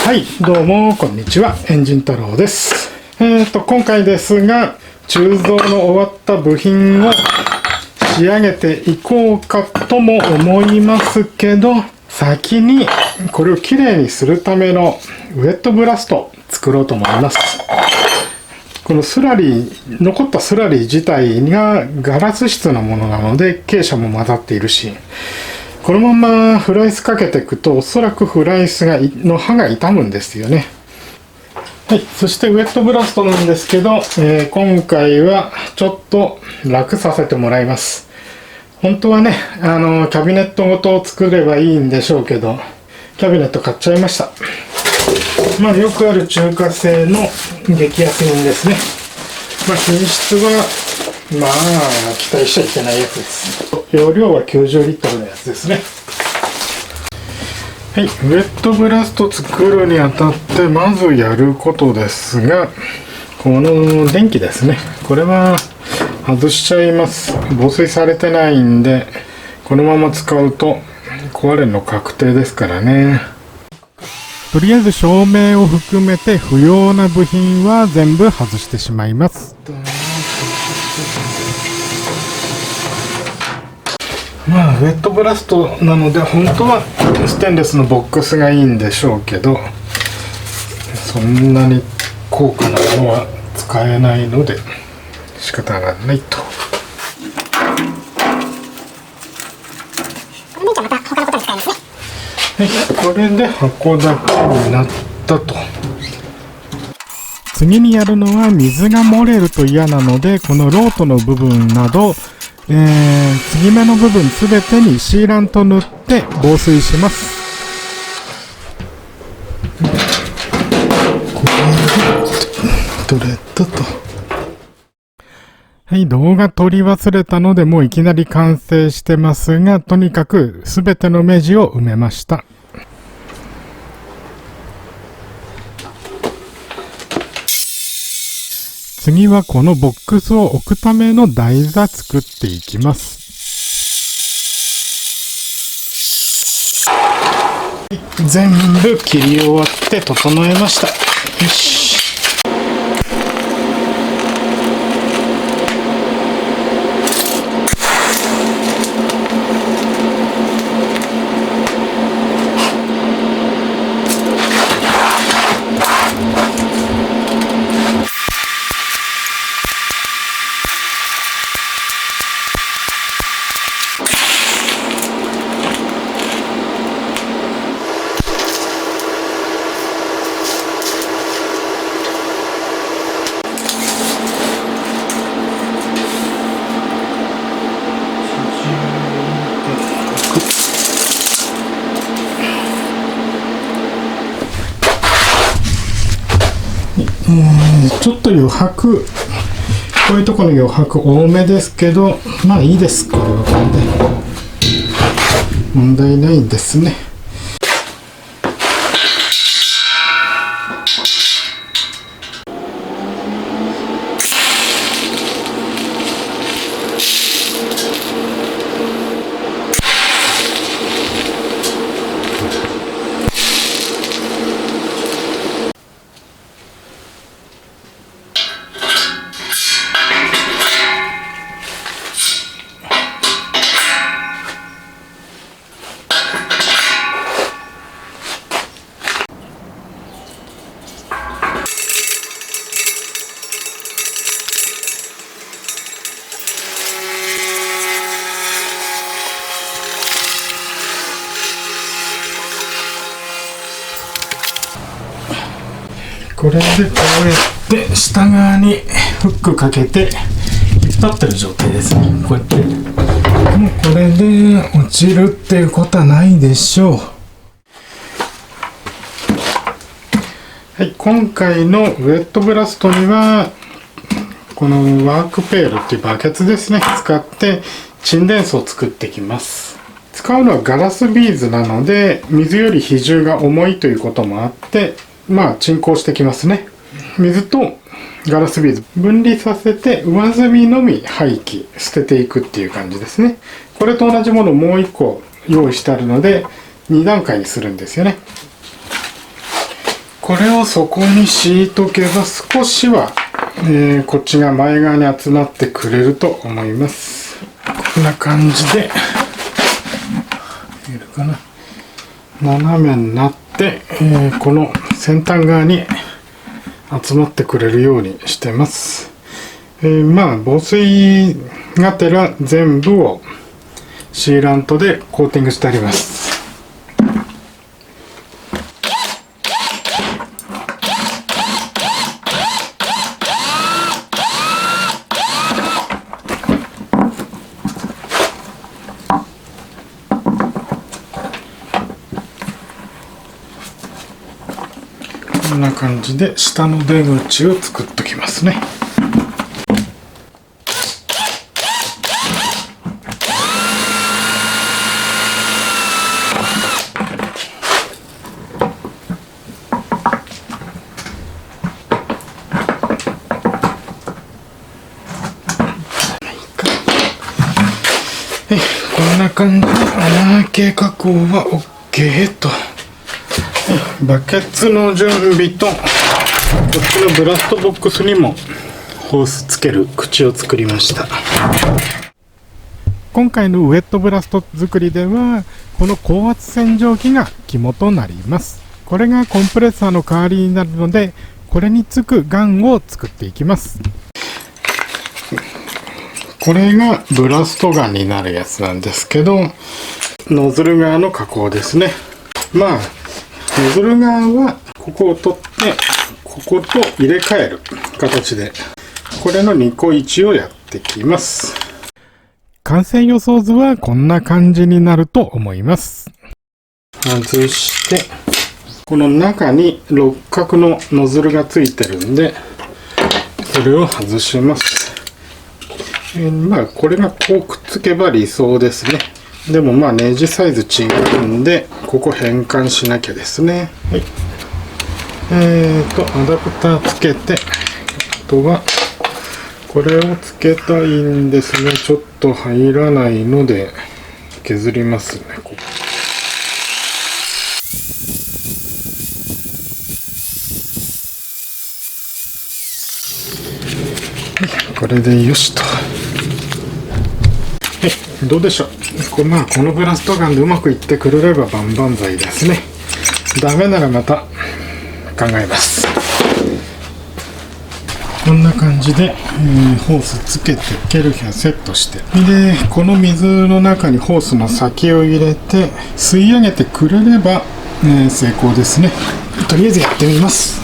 はい、どうもこんにちは、エンジン太郎です。今回ですが、鋳造の終わった部品を仕上げていこうかとも思いますけど、先にこれをきれいにするためのウェットブラスト作ろうと思います。このスラリー、残ったスラリー自体がガラス質のものなので、傾斜も混ざっているし、このままフライスかけていくと、おそらくフライスの刃が傷むんですよね。はい、そしてウェットブラストなんですけど、今回はちょっと楽させてもらいます。本当はね、キャビネットごと作ればいいんでしょうけど、キャビネット買っちゃいました。まあよくある中華製の激安品ですね。まあ品質はまあ期待しちゃいけないやつです。容量は90リットルのやつですね。はい、ウェットブラスト作るにあたってまずやることですが、この電気ですね。これは外しちゃいます。防水されてないんで、このまま使うと壊れるの確定ですからね。とりあえず照明を含めて不要な部品は全部外してしまいます。まあウェットブラストなので本当はステンレスのボックスがいいんでしょうけど、そんなに高価なものは使えないので仕方がないと。はい、これで箱だけになったと。次にやるのは水が漏れると嫌なので、このロートの部分など、継ぎ目の部分すべてにシーラント塗って防水します。これで取れたと。はい、動画撮り忘れたのでもういきなり完成してますが、とにかくすべての目地を埋めました。次はこのボックスを置くための台座作っていきます。全部切り終わって整えました。よし。ちょっと余白、こういうところの余白多めですけど、まあいいです。これはこれで問題ないですね。これでこうやって下側にフックかけて引っ張ってる状態ですね。こうやってもうこれで落ちるっていうことはないでしょう。はい、今回のウェットブラストにはこのワークペールっていうバケツですね、使って沈殿層を作っていきます。使うのはガラスビーズなので水より比重が重いということもあって、まあ沈降してきますね。水とガラスビーズ分離させて上澄みのみ廃棄捨てていくっていう感じですね。これと同じものをもう1個用意してあるので2段階にするんですよね。これをそこに敷いとけば少しは、こっちが前側に集まってくれると思います。こんな感じで見えるかな、斜めになって、この先端側に集まってくれるようにしてます。まあ防水がてら全部をシーラントでコーティングしてあります。こんな感じで下の出口を作っときますね。こんな感じで穴開け加工は OK と。バケツの準備と、こっちのブラストボックスにもホースつける口を作りました。今回のウェットブラスト作りでは、この高圧洗浄機が肝となります。これがコンプレッサーの代わりになるので、これにつくガンを作っていきます。これがブラストガンになるやつなんですけど、ノズル側の加工ですね。まあノズル側はここを取ってここと入れ替える形で、これの2個1をやってきます。完成予想図はこんな感じになると思います。外して、この中に六角のノズルがついてるんで、それを外します。まあこれがこうくっつけば理想ですね。でもまあネジサイズ違うんで、ここ変換しなきゃですね。はい。アダプターつけて、あとはこれをつけたいんですが、ちょっと入らないので削りますね。これでよしと。どうでしょう。まあこのブラストガンでうまくいってくれれば万々歳ですね。ダメならまた考えます。こんな感じで、ホースつけてケルヒャセットして、でこの水の中にホースの先を入れて吸い上げてくれれば、成功ですね。とりあえずやってみます。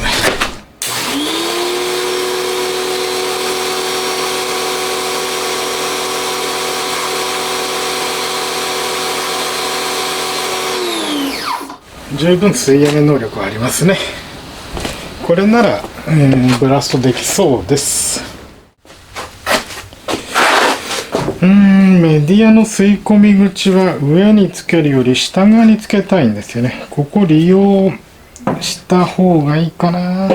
十分吸い上げ能力はありますね。これなら、ブラストできそうです。メディアの吸い込み口は上につけるより下側につけたいんですよね。ここ利用した方がいいかな。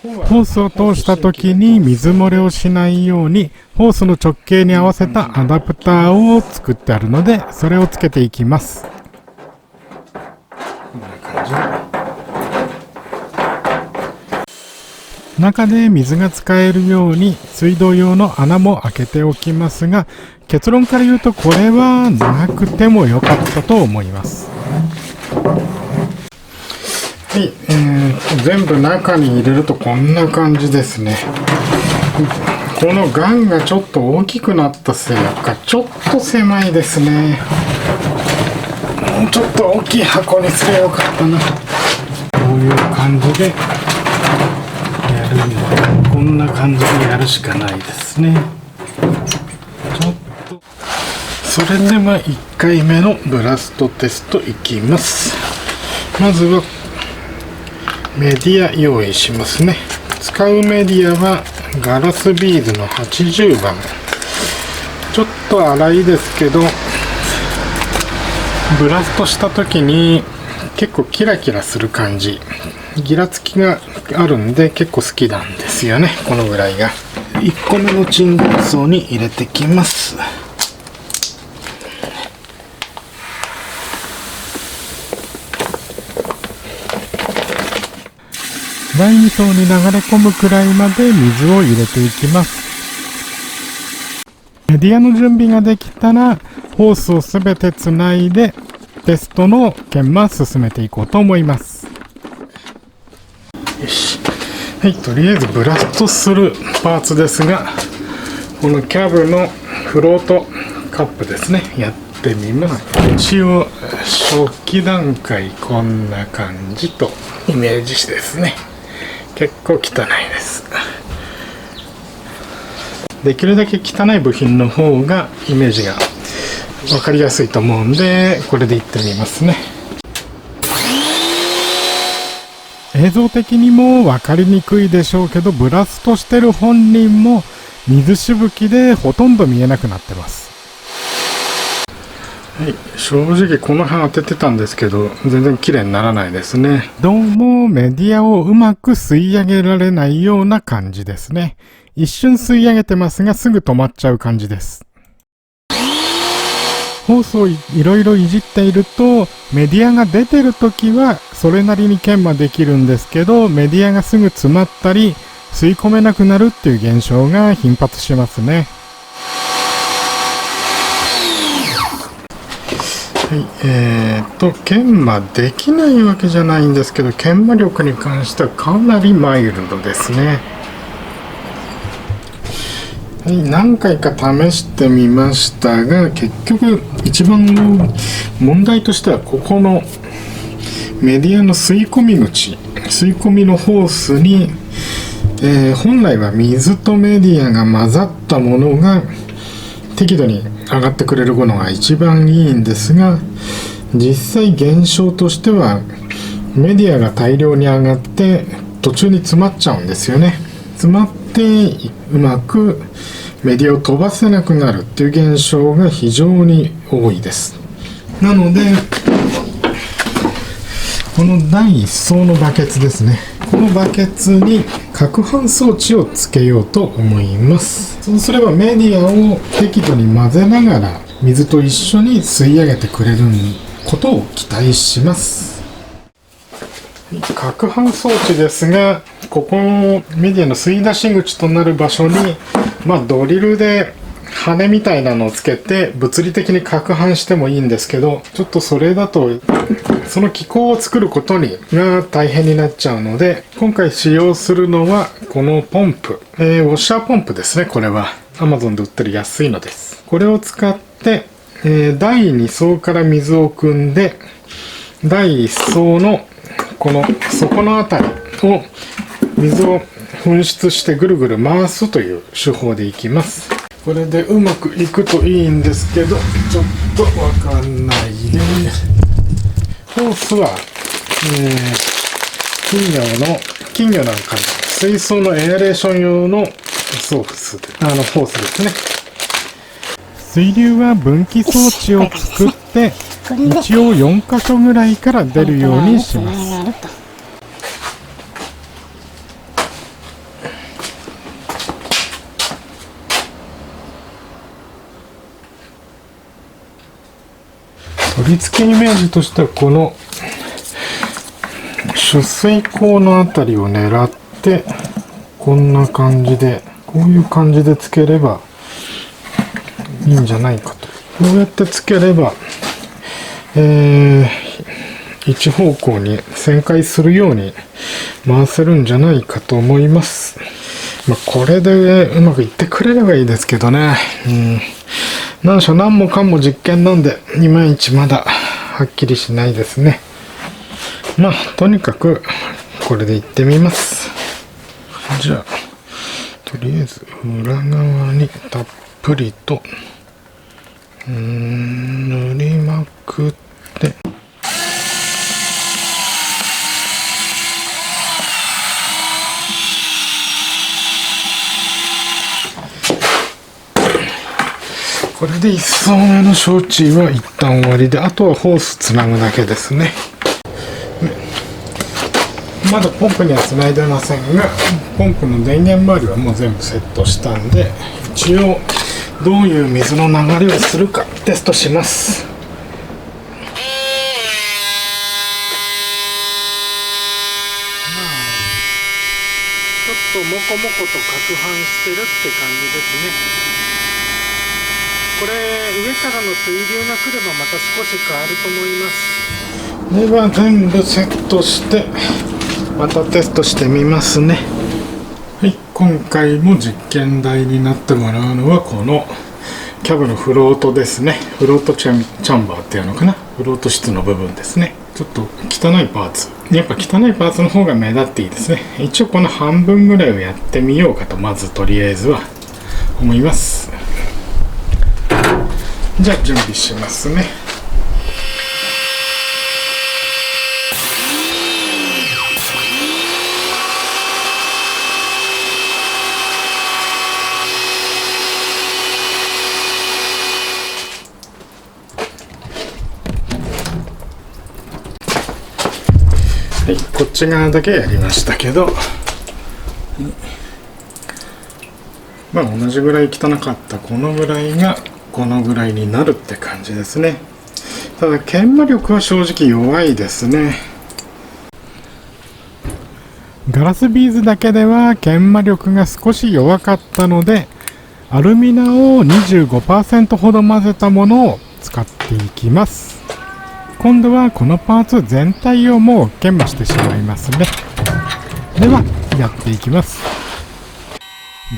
ホースを通した時に水漏れをしないように、ホースの直径に合わせたアダプターを作ってあるので、それをつけていきます。こんな感じ。中で水が使えるように水道用の穴も開けておきますが、結論から言うとこれはなくてもよかったと思います。はい、全部中に入れるとこんな感じですね。このガンがちょっと大きくなったせいかちょっと狭いですね。もうちょっと大きい箱にすればよかったな。こういう感じでやるんで、こんな感じでやるしかないですね。ちょっとそれでは1回目のブラストテストいきます。まずはメディア用意しますね。使うメディアはガラスビーズの80番。ちょっと粗いですけど、ブラストした時に結構キラキラする感じ、ギラつきがあるんで結構好きなんですよね。このぐらいが。1個目の沈殿層に入れてきます。第2層に流れ込むくらいまで水を入れていきます。メディアの準備ができたらホースをすべてつないでテストの研磨進めていこうと思います。よし、はい、とりあえずブラストするパーツですが、このキャブのフロートカップですね、やってみます。一応初期段階こんな感じとイメージですね。結構汚いです。できるだけ汚い部品の方がイメージが分かりやすいと思うんで、これでいってみますね。映像的にも分かりにくいでしょうけど、ブラストしてる本人も水しぶきでほとんど見えなくなってます。はい、正直この辺当ててたんですけど、全然綺麗にならないですね。どうもメディアをうまく吸い上げられないような感じですね。一瞬吸い上げてますが、すぐ止まっちゃう感じです。ホースをいろいろいじっていると、メディアが出てる時はそれなりに研磨できるんですけど、メディアがすぐ詰まったり吸い込めなくなるっていう現象が頻発しますね。はい、研磨できないわけじゃないんですけど、研磨力に関してはかなりマイルドですね。はい、何回か試してみましたが、結局一番問題としてはここのメディアの吸い込み口、吸い込みのホースに、本来は水とメディアが混ざったものが適度に上がってくれるものが一番いいんですが、実際現象としてはメディアが大量に上がって途中に詰まっちゃうんですよね。詰まってうまくメディアを飛ばせなくなるっていう現象が非常に多いです。なのでこの第1層のバケツですね、このバケツに攪拌装置をつけようと思います。そうすればメディアを適度に混ぜながら水と一緒に吸い上げてくれることを期待します。攪拌装置ですが、ここのメディアの吸い出し口となる場所に、ドリルで羽みたいなのをつけて物理的に攪拌してもいいんですけど、ちょっとそれだとその機構を作ることが大変になっちゃうので、今回使用するのはこのポンプ、ウォッシャーポンプですね。これは Amazon で売ってる安いのです。これを使って、第2層から水を汲んで、第1層のこの底のあたりを水を噴出してぐるぐる回すという手法でいきます。これでうまくいくといいんですけど、ちょっとわかんないね。ホースは、金魚なんかの水槽のエアレーション用のホースですね。水流は分岐装置を作って、一応4箇所ぐらいから出るようにします。取り付けイメージとしては、この取水口のあたりを狙って、こんな感じで、こういう感じでつければいいんじゃないかと。こうやってつければ、一方向に旋回するように回せるんじゃないかと思います。これでうまくいってくれればいいですけどね。何もかも実験なんで、いまいちまだはっきりしないですね。とにかくこれでいってみます。じゃあとりあえず裏側にたっぷりと塗りまくって、これで1層目の処置は一旦終わりで、あとはホースつなぐだけですね。まだポンプにはつないでませんが、ポンプの電源周りはもう全部セットしたんで、一応どういう水の流れをするかテストします。モコモコと攪拌してるって感じですね。これ上からの水流が来ればまた少し変わると思います。では全部セットしてまたテストしてみますね。はい、今回も実験台になってもらうのはこのキャブのフロートですね。フロートチャンバーっていうのかな、フロート室の部分ですね。ちょっと汚いパーツ、やっぱ汚いパーツの方が目立っていいですね。一応この半分ぐらいをやってみようかと、まずとりあえずは思います。じゃあ準備しますね。はい、こっち側だけやりましたけど、まあ同じぐらい汚かったこのぐらいがこのぐらいになるって感じですね。ただ研磨力は正直弱いですね。ガラスビーズだけでは研磨力が少し弱かったので、アルミナを 25% ほど混ぜたものを使っていきます。今度はこのパーツ全体をもう研磨してしまいますね。ではやっていきます。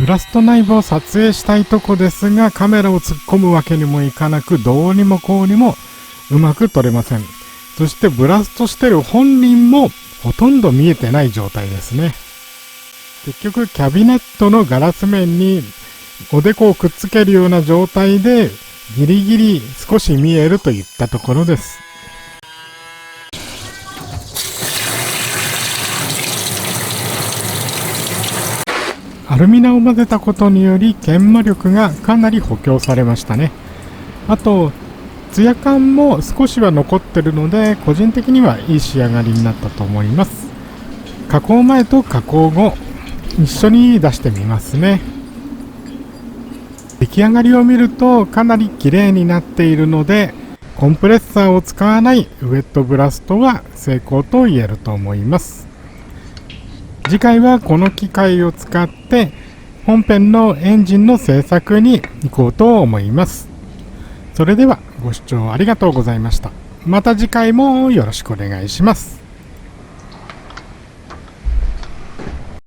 ブラスト内部を撮影したいとこですが、カメラを突っ込むわけにもいかなく、どうにもこうにもうまく撮れません。そしてブラストしてる本人もほとんど見えてない状態ですね。結局キャビネットのガラス面におでこをくっつけるような状態でギリギリ少し見えるといったところです。アルミナを混ぜたことにより研磨力がかなり補強されましたね。あとツヤ感も少しは残ってるので、個人的にはいい仕上がりになったと思います。加工前と加工後一緒に出してみますね。出来上がりを見るとかなり綺麗になっているので、コンプレッサーを使わないウェットブラストは成功と言えると思います。次回はこの機械を使って本編のエンジンの製作に行こうと思います。それではご視聴ありがとうございました。また次回もよろしくお願いします。